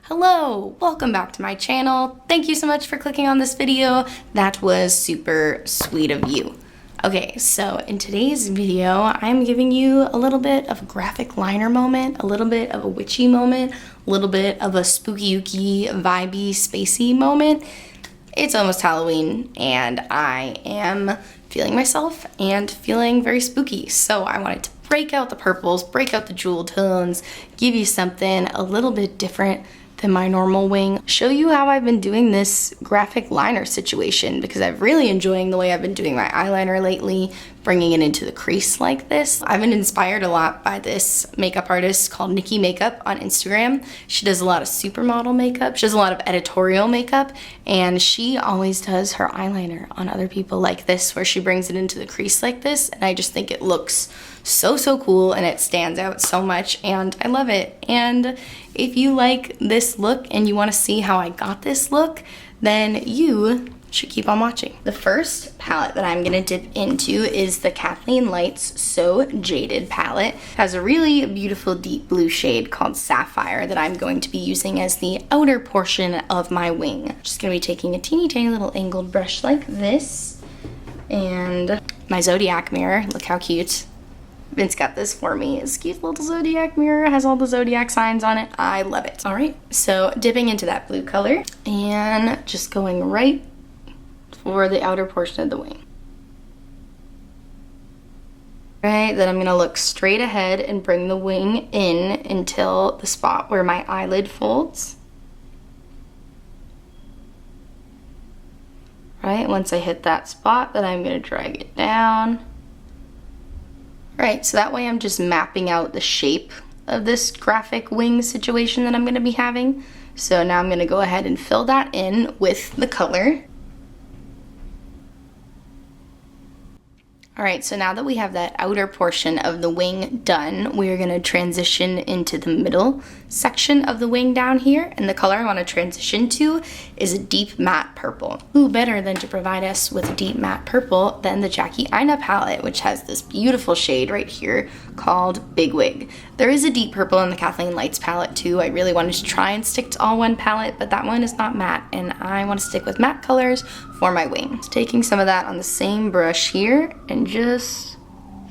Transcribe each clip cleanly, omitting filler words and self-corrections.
Hello, welcome back to my channel. Thank you so much for clicking on this video. That was super sweet of you. Okay, so in today's video, I'm giving you a little bit of a graphic liner moment, a little bit of a witchy moment, a little bit of a spooky-ooky, vibey, spacey moment. It's almost Halloween and I am feeling myself and feeling very spooky. So I wanted to break out the purples, break out the jewel tones, give you something a little bit different than my normal wing, show you how I've been doing this graphic liner situation because I'm really enjoying the way I've been doing my eyeliner lately, bringing it into the crease like this. I've been inspired a lot by this makeup artist called Nikki Makeup on Instagram. She does a lot of supermodel makeup, she does a lot of editorial makeup, and she always does her eyeliner on other people like this, where she brings it into the crease like this, and I just think it looks so cool and it stands out so much and I love it. And if you like this look and you want to see how I got this look, then you should keep on watching. The first palette that I'm gonna dip into is the Kathleen Lights So Jaded palette. It has a really beautiful deep blue shade called Sapphire that I'm going to be using as the outer portion of my wing. I'm just gonna be taking a teeny tiny little angled brush like this and my Zodiac mirror. Look how cute. Vince got this for me. It's a cute little Zodiac mirror. It has all the Zodiac signs on it. I love it. All right, so dipping into that blue color and just going right for the outer portion of the wing. Right, then I'm gonna look straight ahead and bring the wing in until the spot where my eyelid folds. Right, once I hit that spot, then I'm gonna drag it down. Right, so that way I'm just mapping out the shape of this graphic wing situation that I'm gonna be having. So now I'm gonna go ahead and fill that in with the color. All right, so now that we have that outer portion of the wing done, we're gonna transition into the middle section of the wing down here, and the color I wanna transition to is a deep matte purple. Who better than to provide us with a deep matte purple than the Jackie Aina palette, which has this beautiful shade right here called Big Wig. There is a deep purple in the Kathleen Lights palette too. I really wanted to try and stick to all one palette, but that one is not matte, and I wanna stick with matte colors for my wing. So taking some of that on the same brush here and just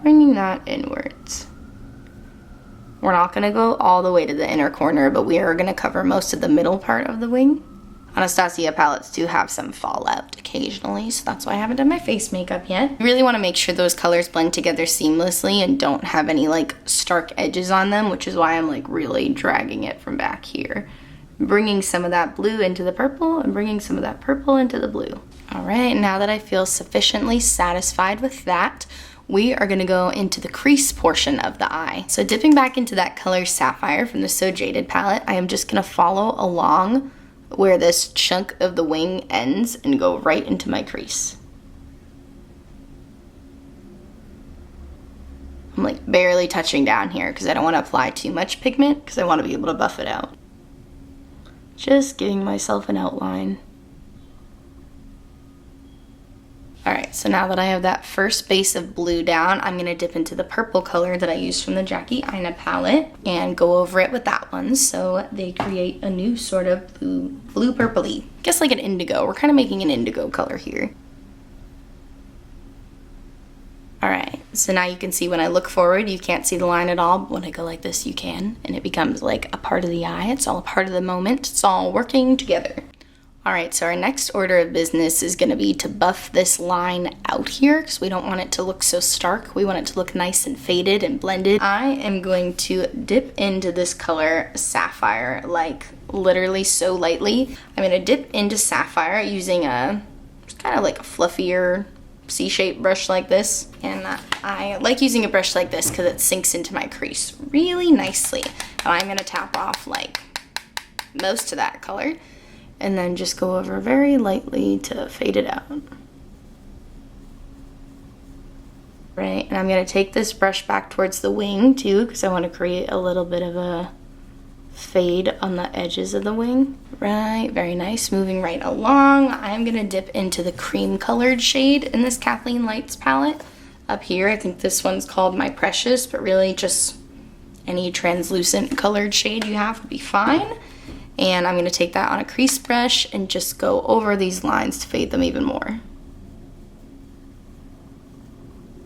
bringing that inwards. We're not gonna go all the way to the inner corner, but we are gonna cover most of the middle part of the wing. Anastasia palettes do have some fallout occasionally, so that's why I haven't done my face makeup yet. You really wanna make sure those colors blend together seamlessly and don't have any like stark edges on them, which is why I'm like really dragging it from back here. Bringing some of that blue into the purple and bringing some of that purple into the blue. All right, now that I feel sufficiently satisfied with that, we are gonna go into the crease portion of the eye. So dipping back into that color Sapphire from the So Jaded palette, I am just gonna follow along where this chunk of the wing ends and go right into my crease. I'm like barely touching down here because I don't wanna apply too much pigment because I wanna be able to buff it out. Just giving myself an outline. All right, so now that I have that first base of blue down, I'm gonna dip into the purple color that I used from the Jackie Aina palette and go over it with that one so they create a new sort of blue purpley. I guess like an indigo. We're kind of making an indigo color here. All right, so now you can see when I look forward, you can't see the line at all, but when I go like this, you can, and it becomes like a part of the eye. It's all a part of the moment. It's all working together. All right, so our next order of business is gonna be to buff this line out here because we don't want it to look so stark. We want it to look nice and faded and blended. I am going to dip into this color Sapphire, like literally so lightly. I'm gonna dip into Sapphire using a, kind of like a fluffier C-shaped brush like this. And I like using a brush like this because it sinks into my crease really nicely. And I'm gonna tap off like most of that color and then just go over very lightly to fade it out. Right, and I'm gonna take this brush back towards the wing too because I wanna create a little bit of a fade on the edges of the wing. Right, very nice, moving right along. I'm gonna dip into the cream colored shade in this Kathleen Lights palette. Up here, I think this one's called My Precious, but really just any translucent colored shade you have would be fine. And I'm gonna take that on a crease brush and just go over these lines to fade them even more.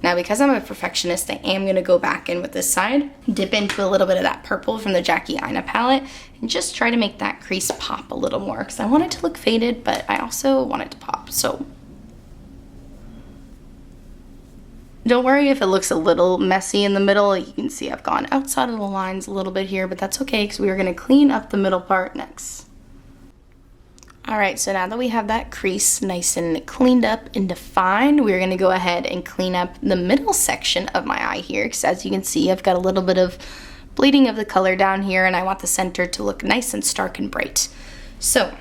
Now, because I'm a perfectionist, I am gonna go back in with this side, dip into a little bit of that purple from the Jackie Aina palette, and just try to make that crease pop a little more, because I want it to look faded, but I also want it to pop, so. Don't worry if it looks a little messy in the middle. You can see I've gone outside of the lines a little bit here, but that's okay, because we are gonna clean up the middle part next. All right, so now that we have that crease nice and cleaned up and defined, we're gonna go ahead and clean up the middle section of my eye here, because as you can see, I've got a little bit of bleeding of the color down here, and I want the center to look nice and stark and bright. So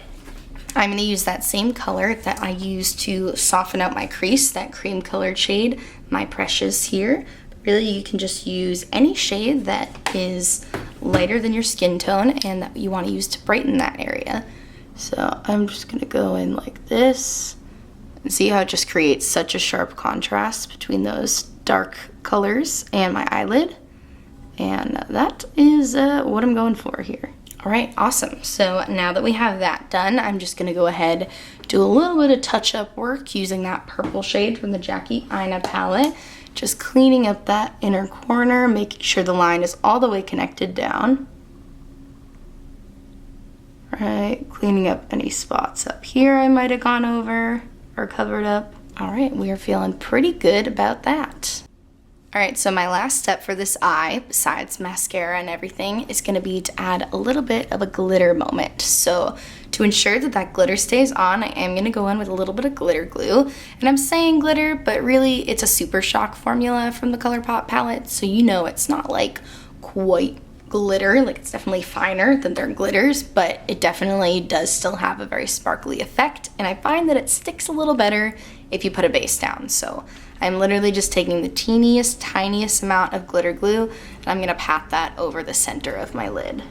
I'm gonna use that same color that I used to soften out my crease, that cream colored shade, My Precious here. Really, you can just use any shade that is lighter than your skin tone and that you wanna use to brighten that area. So I'm just gonna go in like this and see how it just creates such a sharp contrast between those dark colors and my eyelid. And that is what I'm going for here. All right, awesome. So now that we have that done, I'm just gonna go ahead, do a little bit of touch-up work using that purple shade from the Jackie Aina palette, just cleaning up that inner corner, making sure the line is all the way connected down. Right, cleaning up any spots up here I might have gone over or covered up. All right, we are feeling pretty good about that. All right, so my last step for this eye, besides mascara and everything, is gonna be to add a little bit of a glitter moment. So to ensure that that glitter stays on, I am gonna go in with a little bit of glitter glue. And I'm saying glitter, but really it's a Super Shock formula from the ColourPop palette, so you know it's not like quite glitter, like it's definitely finer than their glitters, but it definitely does still have a very sparkly effect, and I find that it sticks a little better if you put a base down. So I'm literally just taking the teeniest, tiniest amount of glitter glue, and I'm gonna pat that over the center of my lid.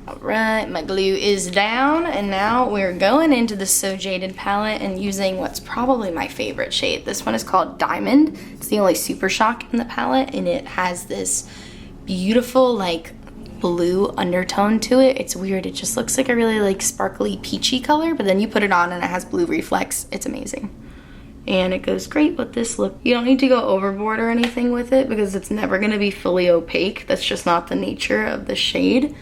All right, my glue is down, and now we're going into the So Jaded palette and using what's probably my favorite shade. This one is called Diamond. It's the only Super Shock in the palette, and it has this beautiful like blue undertone to it. It's weird, it just looks like a really like sparkly peachy color, but then you put it on and it has blue reflex. It's amazing. And it goes great with this look. You don't need to go overboard or anything with it because it's never gonna be fully opaque. That's just not the nature of the shade,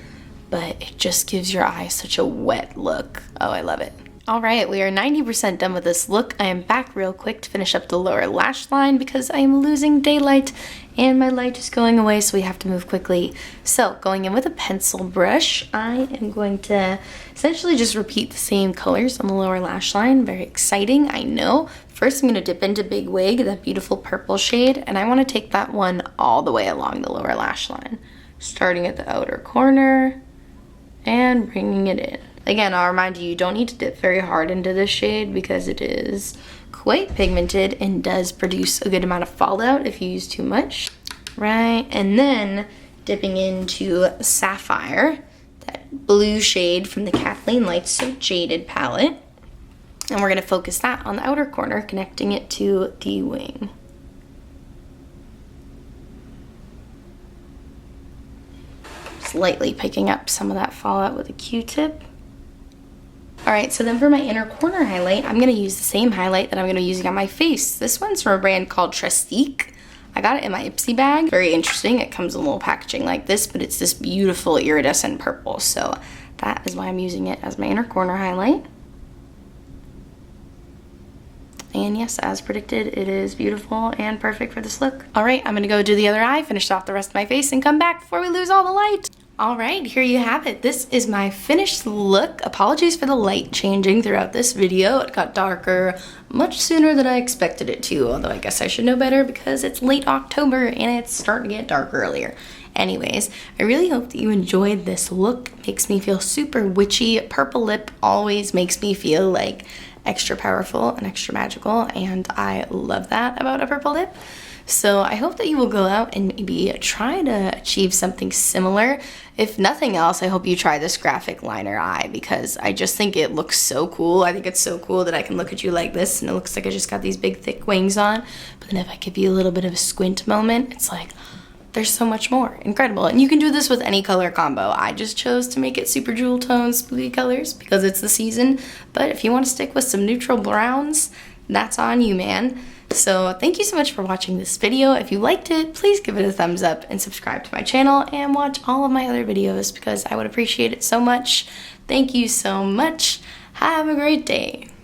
but it just gives your eye such a wet look. Oh, I love it. All right, we are 90% done with this look. I am back real quick to finish up the lower lash line because I am losing daylight and my light is going away, so we have to move quickly. So going in with a pencil brush, I am going to essentially just repeat the same colors on the lower lash line. Very exciting, I know. First, I'm gonna dip into Big Wig, that beautiful purple shade, and I wanna take that one all the way along the lower lash line, starting at the outer corner and bringing it in. Again, I'll remind you, you don't need to dip very hard into this shade because it is quite pigmented and does produce a good amount of fallout if you use too much. Right, and then dipping into Sapphire, that blue shade from the Kathleen Lights So Jaded palette. And we're gonna focus that on the outer corner, connecting it to the wing. Just lightly picking up some of that fallout with a Q-tip. All right, so then for my inner corner highlight, I'm gonna use the same highlight that I'm gonna be using on my face. This one's from a brand called Trestique. I got it in my Ipsy bag. Very interesting, it comes in a little packaging like this, but it's this beautiful iridescent purple. So that is why I'm using it as my inner corner highlight. And yes, as predicted, it is beautiful and perfect for this look. All right, I'm gonna go do the other eye, finish off the rest of my face, and come back before we lose all the light. All right, here you have it. This is my finished look. Apologies for the light changing throughout this video. It got darker much sooner than I expected it to, although I guess I should know better because it's late October and it's starting to get dark earlier. Anyways, I really hope that you enjoyed this look. It makes me feel super witchy. Purple lip always makes me feel like extra powerful and extra magical, and I love that about a purple lip. So I hope that you will go out and maybe try to achieve something similar. If nothing else, I hope you try this graphic liner eye because I just think it looks so cool. I think it's so cool that I can look at you like this and it looks like I just got these big thick wings on. But then if I give you a little bit of a squint moment, it's like, there's so much more. Incredible. And you can do this with any color combo. I just chose to make it super jewel tone spooky colors because it's the season. But if you want to stick with some neutral browns, that's on you, man. So thank you so much for watching this video. If you liked it, please give it a thumbs up and subscribe to my channel and watch all of my other videos because I would appreciate it so much. Thank you so much. Have a great day.